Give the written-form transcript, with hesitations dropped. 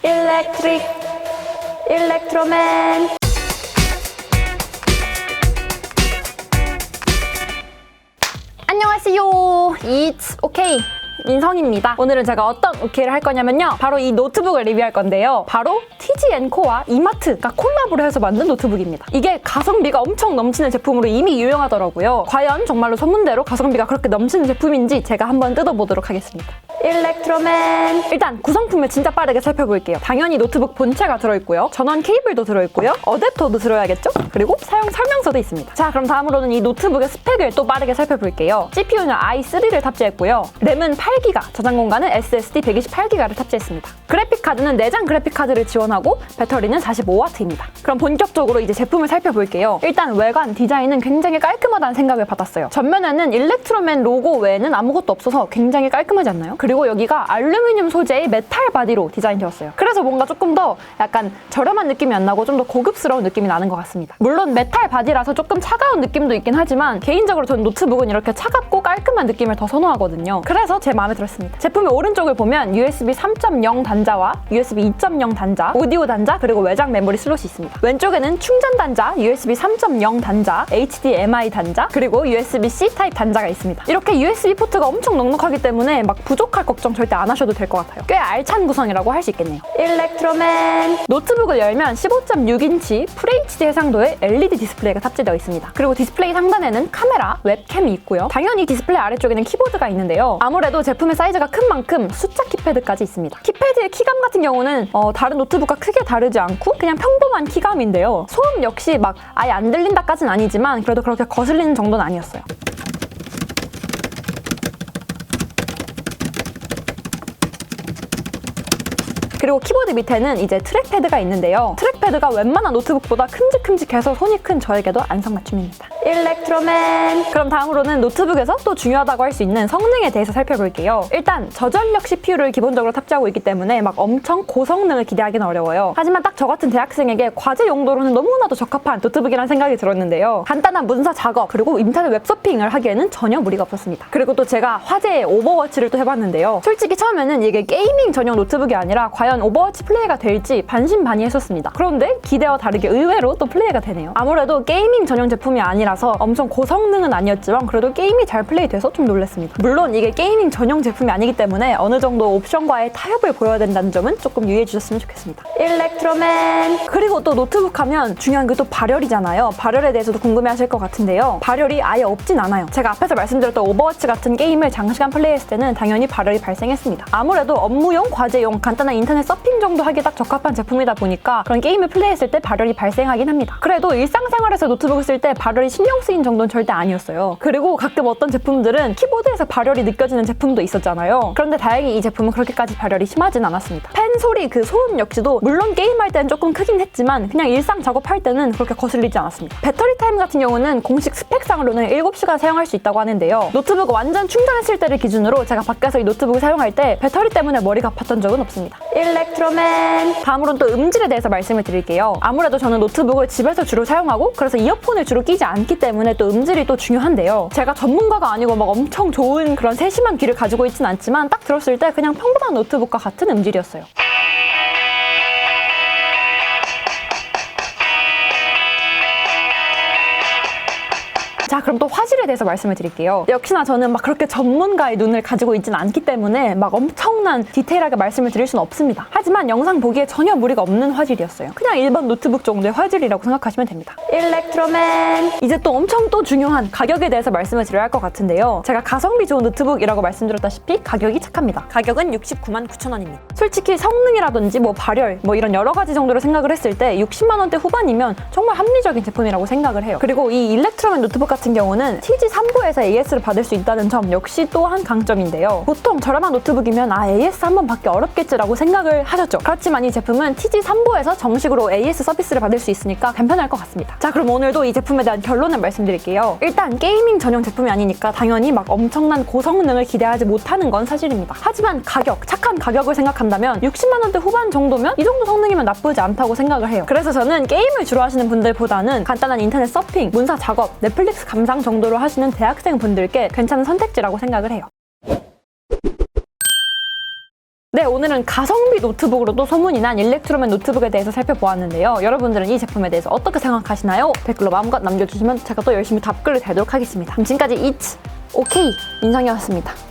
일렉트릭 일렉트로맨. 안녕하세요. It's okay. 민성입니다. 오늘은 제가 어떤 오케이를 할 거냐면요. 바로 이 노트북을 리뷰할 건데요. 바로 TG&Co와 이마트가 콜라보를 해서 만든 노트북입니다. 이게 가성비가 엄청 넘치는 제품으로 이미 유명하더라고요. 과연 정말로 소문대로 가성비가 그렇게 넘치는 제품인지 제가 한번 뜯어보도록 하겠습니다. 일렉트로맨. 일단 구성품을 진짜 빠르게 살펴볼게요. 당연히 노트북 본체가 들어있고요. 전원 케이블도 들어있고요. 어댑터도 들어야겠죠? 그리고 사용 설명서도 있습니다. 자, 그럼 다음으로는 이 노트북의 스펙을 또 빠르게 살펴볼게요. CPU는 i3를 탑재했고요. 램은 8GB, 저장 공간은 SSD 128GB를 탑재했습니다. 그래픽카드는 내장 그래픽카드를 지원하고 배터리는 45W입니다. 그럼 본격적으로 이제 제품을 살펴볼게요. 일단 외관 디자인은 굉장히 깔끔하다는 생각을 받았어요. 전면에는 일렉트로맨 로고 외에는 아무것도 없어서 굉장히 깔끔하지 않나요? 그리고 여기가 알루미늄 소재의 메탈 바디로 디자인되었어요. 그래서 뭔가 조금 더 약간 저렴한 느낌이 안 나고 좀 더 고급스러운 느낌이 나는 것 같습니다. 물론 메탈 바디라서 조금 차가운 느낌도 있긴 하지만 개인적으로 저는 노트북은 이렇게 차갑고 깔끔한 느낌을 더 선호하거든요. 그래서 제 마음에 들었습니다. 제품의 오른쪽을 보면 USB 3.0 단자와 USB 2.0 단자, 오디오 단자, 그리고 외장 메모리 슬롯이 있습니다. 왼쪽에는 충전 단자, USB 3.0 단자, HDMI 단자, 그리고 USB-C 타입 단자가 있습니다. 이렇게 USB 포트가 엄청 넉넉하기 때문에 막 부족할 걱정 절대 안 하셔도 될 것 같아요. 꽤 알찬 구성이라고 할 수 있겠네요. 일렉트로맨. 노트북을 열면 15.6인치 FHD 해상도의 LED 디스플레이가 탑재되어 있습니다. 그리고 디스플레이 상단에는 카메라, 웹캠이 있고요. 당연히 디스플레이 아래쪽에는 키보드가 있는데요. 아무래도 제품의 사이즈가 큰 만큼 숫자 키패드까지 있습니다. 키패드의 키감 같은 경우는 다른 노트북과 크게 다르지 않고 그냥 평범한 키감인데요. 소음 역시 막 아예 안 들린다까지는 아니지만 그래도 그렇게 거슬리는 정도는 아니었어요. 그리고 키보드 밑에는 이제 트랙패드가 있는데요. 트랙패드가 웬만한 노트북보다 큼직큼직해서 손이 큰 저에게도 안성맞춤입니다. 일렉트로맨. 그럼 다음으로는 노트북에서 또 중요하다고 할 수 있는 성능에 대해서 살펴볼게요. 일단 저전력 CPU를 기본적으로 탑재하고 있기 때문에 막 엄청 고성능을 기대하기는 어려워요. 하지만 딱 저 같은 대학생에게 과제 용도로는 너무나도 적합한 노트북이라는 생각이 들었는데요. 간단한 문서 작업 그리고 인터넷 웹서핑을 하기에는 전혀 무리가 없었습니다. 그리고 또 제가 화제의 오버워치를 또 해봤는데요. 솔직히 처음에는 이게 게이밍 전용 노트북이 아니라 과연 오버워치 플레이가 될지 반신반의했었습니다. 그런데 기대와 다르게 의외로 또 플레이가 되네요. 아무래도 게이밍 전용 제품이 아니라서 엄청 고성능은 아니었지만 그래도 게임이 잘 플레이돼서 좀 놀랐습니다. 물론 이게 게이밍 전용 제품이 아니기 때문에 어느 정도 옵션과의 타협을 보여야 된다는 점은 조금 유의해 주셨으면 좋겠습니다. 일렉트로맨. 그리고 또 노트북 하면 중요한 게 또 발열이잖아요. 발열에 대해서도 궁금해하실 것 같은데요. 발열이 아예 없진 않아요. 제가 앞에서 말씀드렸던 오버워치 같은 게임을 장시간 플레이했을 때는 당연히 발열이 발생했습니다. 아무래도 업무용, 과제용, 간단한 인터넷 서핑 정도 하기에 딱 적합한 제품이다 보니까 그런 게임을 플레이했을 때 발열이 발생하긴 합니다. 그래도 일상생활에서 노트북을 쓸 때 발열이 신경 쓰인 정도는 절대 아니었어요. 그리고 가끔 어떤 제품들은 키보드에서 발열이 느껴지는 제품도 있었잖아요. 그런데 다행히 이 제품은 그렇게까지 발열이 심하진 않았습니다. 펜 소리, 그 소음 역시도 물론 게임할 때는 조금 크긴 했지만 그냥 일상 작업할 때는 그렇게 거슬리지 않았습니다. 배터리 타임 같은 경우는 공식 스펙상으로는 7시간 사용할 수 있다고 하는데요. 노트북 완전 충전했을 때를 기준으로 제가 밖에서 이 노트북을 사용할 때 배터리 때문에 머리가 아팠던 적은 없습니다. 일렉트로맨. 다음으로는 또 음질에 대해서 말씀을 드릴게요. 아무래도 저는 노트북을 집에서 주로 사용하고 그래서 이어폰을 주로 끼지 않기 때문에 또 음질이 또 중요한데요. 제가 전문가가 아니고 막 엄청 좋은 그런 세심한 귀를 가지고 있진 않지만 딱 들었을 때 그냥 평범한 노트북과 같은 음질이었어요. 자, 그럼 또 화질에 대해서 말씀을 드릴게요. 역시나 저는 막 그렇게 전문가의 눈을 가지고 있지는 않기 때문에 막 엄청난 디테일하게 말씀을 드릴 수는 없습니다. 하지만 영상 보기에 전혀 무리가 없는 화질이었어요. 그냥 일반 노트북 정도의 화질이라고 생각하시면 됩니다. 일렉트로맨. 이제 또 엄청 또 중요한 가격에 대해서 말씀을 드려야 할 것 같은데요. 제가 가성비 좋은 노트북이라고 말씀드렸다시피 가격이 착합니다. 가격은 69만 9천 원입니다. 솔직히 성능이라든지 뭐 발열, 뭐 이런 여러 가지 정도로 생각을 했을 때 60만 원대 후반이면 정말 합리적인 제품이라고 생각을 해요. 그리고 이 일렉트로맨 노트북 같은 경우는 TG3부에서 AS를 받을 수 있다는 점 역시 또 한 강점인데요. 보통 저렴한 노트북이면 AS 한 번 받기 어렵겠지라고 생각을 하셨죠. 그렇지만 이 제품은 TG3부에서 정식으로 AS 서비스를 받을 수 있으니까 간편할 것 같습니다. 자, 그럼 오늘도 이 제품에 대한 결론을 말씀드릴게요. 일단 게이밍 전용 제품이 아니니까 당연히 막 엄청난 고성능을 기대하지 못하는 건 사실입니다. 하지만 가격, 착한 가격을 생각한다면 60만 원대 후반 정도면 이 정도 성능이면 나쁘지 않다고 생각을 해요. 그래서 저는 게임을 주로 하시는 분들보다는 간단한 인터넷 서핑, 문서 작업, 넷플릭스 감상 정도로 하시는 대학생 분들께 괜찮은 선택지라고 생각을 해요. 네, 오늘은 가성비 노트북으로도 소문이 난 일렉트로맨 노트북에 대해서 살펴보았는데요. 여러분들은 이 제품에 대해서 어떻게 생각하시나요? 댓글로 마음껏 남겨주시면 제가 또 열심히 답글을 달도록 하겠습니다. 그럼 지금까지 It's OK 인성이었습니다.